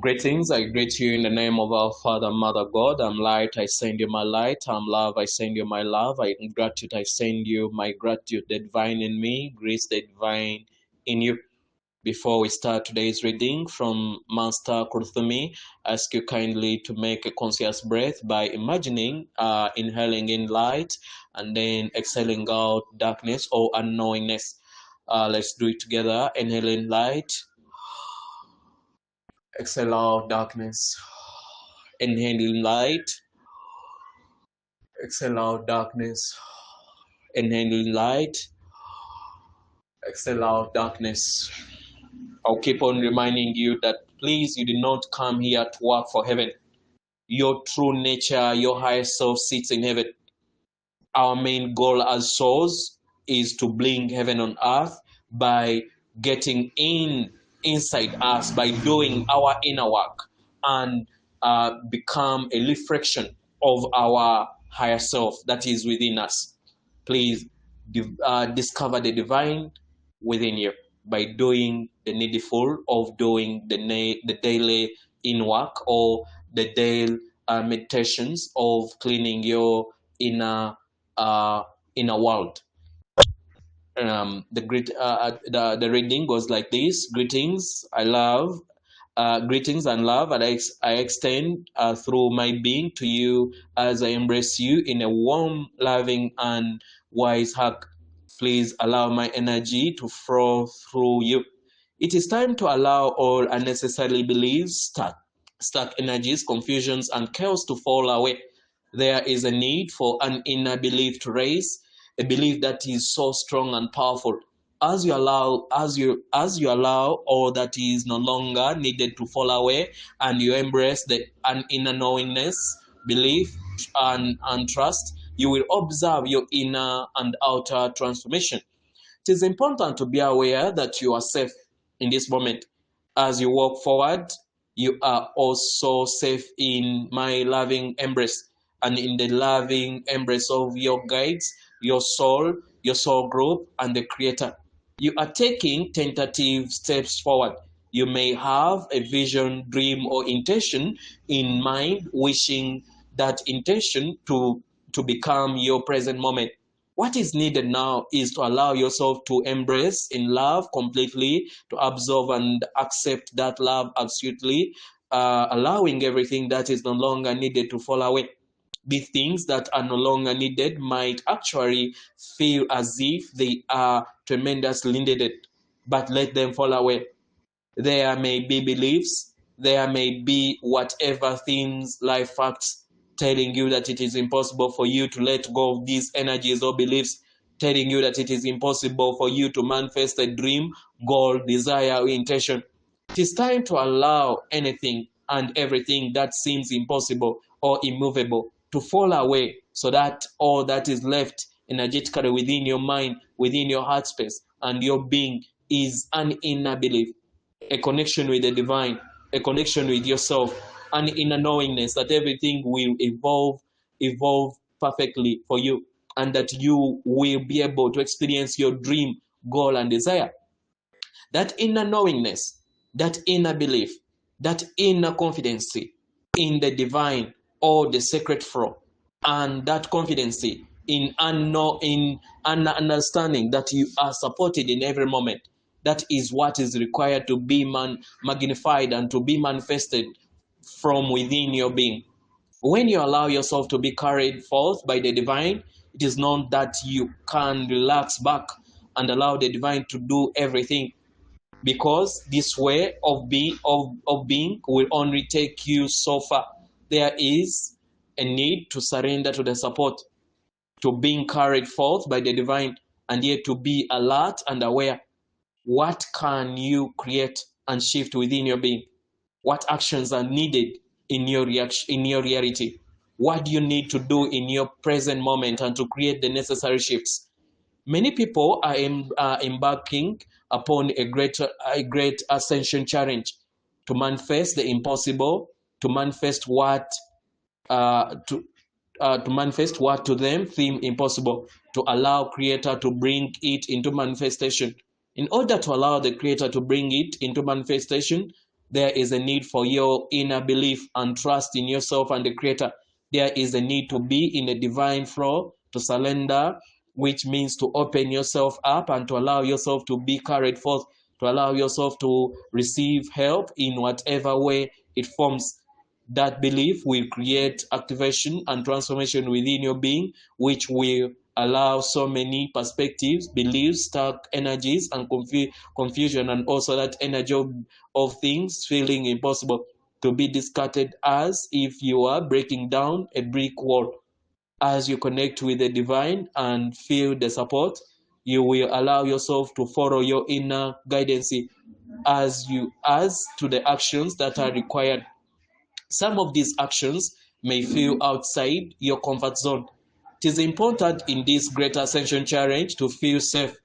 Greetings, I greet you in the name of our Father, Mother God. I'm light, I send you my light. I'm love, I send you my love. I'm gratitude, I send you my gratitude, the divine in me, grace the divine in you. Before we start today's reading from Master Kuthumi, I ask you kindly to make a conscious breath by imagining inhaling in light and then exhaling out darkness or unknowingness. Let's do it together. Inhaling light, exhale out darkness. Inhaling light, exhale out darkness. Inhaling light, exhale out darkness. I'll keep on reminding you that please, you did not come here to work for heaven. Your true nature, your higher self sits in heaven. Our main goal as souls is to bring heaven on earth by getting inside us, by doing our inner work and become a reflection of our higher self that is within us. Please discover the divine within you by doing the needful of doing the daily in work or the daily meditations of cleaning your inner world. The reading goes like this: greetings, greetings and love, and I extend through my being to you as I embrace you in a warm, loving, and wise hug. Please allow my energy to flow through you. It is time to allow all unnecessary beliefs, stuck energies, confusions, and chaos to fall away. There is a need for an inner belief to raise, a belief that is so strong and powerful. As you allow all that is no longer needed to fall away, and you embrace an inner knowingness, belief, and trust, you will observe your inner and outer transformation. It is important to be aware that you are safe in this moment. As you walk forward, you are also safe in my loving embrace and in the loving embrace of your guides, your soul group, and the Creator. You are taking tentative steps forward. You may have a vision, dream, or intention in mind, wishing that intention to become your present moment. What is needed now is to allow yourself to embrace in love completely, to absorb and accept that love absolutely, allowing everything that is no longer needed to fall away. The things that are no longer needed might actually feel as if they are tremendously needed, but let them fall away. There may be beliefs, there may be whatever things, life facts, telling you that it is impossible for you to let go of these energies or beliefs, telling you that it is impossible for you to manifest a dream, goal, desire, or intention. It is time to allow anything and everything that seems impossible or immovable to fall away so that all that is left energetically within your mind, within your heart space, and your being is an inner belief, a connection with the divine, a connection with yourself, an inner knowingness that everything will evolve perfectly for you, and that you will be able to experience your dream, goal, and desire. That inner knowingness, that inner belief, that inner confidence in the divine or the sacred flow, and that confidence in an understanding that you are supported in every moment. That is what is required to be magnified and to be manifested from within your being. When you allow yourself to be carried forth by the divine, it is not that you can relax back and allow the divine to do everything, because this way of being will only take you so far. There is a need to surrender to the support, to being carried forth by the divine, and yet to be alert and aware. What can you create and shift within your being? What actions are needed in your reality? What do you need to do in your present moment and to create the necessary shifts? Many people are embarking upon a great ascension challenge to manifest the impossible, to manifest what to manifest what to them seem impossible, to allow Creator to bring it into manifestation. In order to allow the Creator to bring it into manifestation, There is a need for your inner belief and trust in yourself and the Creator. There is a need to be in a divine flow, to surrender, which means to open yourself up and to allow yourself to be carried forth, to allow yourself to receive help in whatever way it forms. That belief will create activation and transformation within your being, which will allow so many perspectives, beliefs, stuck energies, and confusion, and also that energy of things feeling impossible to be discarded, as if you are breaking down a brick wall. As you connect with the divine and feel the support, you will allow yourself to follow your inner guidance as to the actions that are required. Some of these actions may feel outside your comfort zone. It is important in this great ascension challenge to feel safe.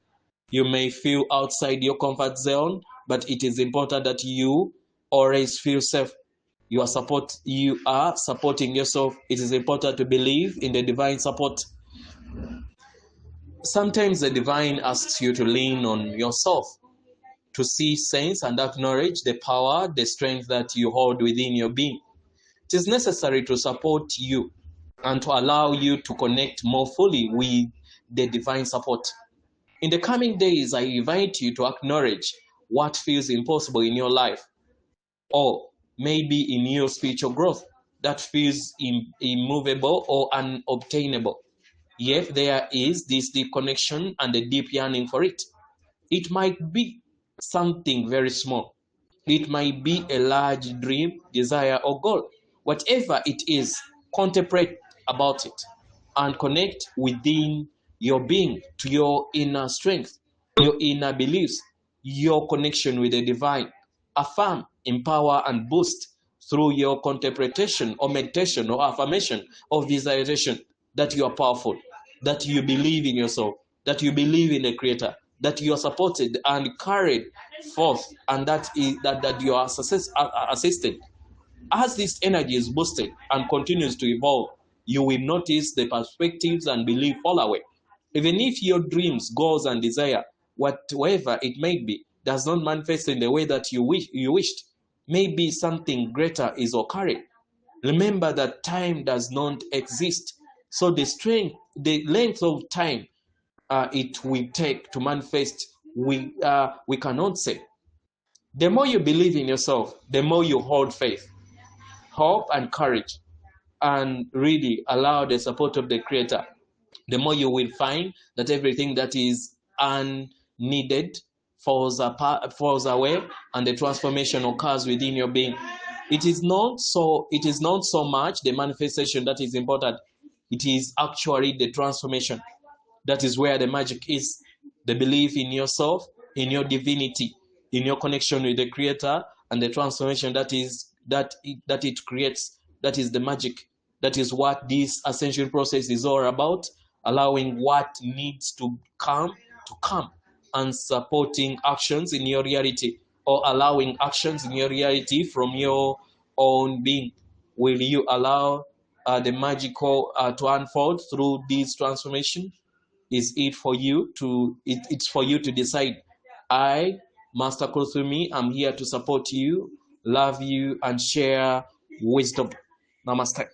You may feel outside your comfort zone, but it is important that you always feel safe. You are supporting yourself. It is important to believe in the divine support. Sometimes the divine asks you to lean on yourself, to see, sense, and acknowledge the power, the strength that you hold within your being. It is necessary to support you and to allow you to connect more fully with the divine support. In the coming days, I invite you to acknowledge what feels impossible in your life, or maybe in your spiritual growth that feels immovable or unobtainable. Yet there is this deep connection and a deep yearning for it. It might be something very small. It might be a large dream, desire, or goal. Whatever it is, contemplate about it and connect within your being to your inner strength, your inner beliefs, your connection with the divine. Affirm, empower, and boost through your contemplation or meditation or affirmation or visualization that you are powerful, that you believe in yourself, that you believe in the Creator, that you are supported and carried forth, and that you are assisted. As this energy is boosted and continues to evolve, you will notice the perspectives and belief fall away. Even if your dreams, goals, and desire, whatever it may be, does not manifest in the way that you wished, maybe something greater is occurring. Remember that time does not exist. So the length of time it will take to manifest, we cannot say. The more you believe in yourself, the more you hold faith, hope, and courage, and really allow the support of the Creator, the more you will find that everything that is unneeded falls away, and the transformation occurs within your being. It is not so much the manifestation that is important. It is actually the transformation. That is where the magic is. The belief in yourself, in your divinity, in your connection with the Creator, and the transformation that it creates. That is the magic. That is what this ascension process is all about. Allowing what needs to come, and supporting actions in your reality, or allowing actions in your reality from your own being. Will you allow the magical to unfold through this transformation? Is it for you to? It's for you to decide. I, Master Kuthumi, I'm here to support you, love you, and share wisdom. Namaste.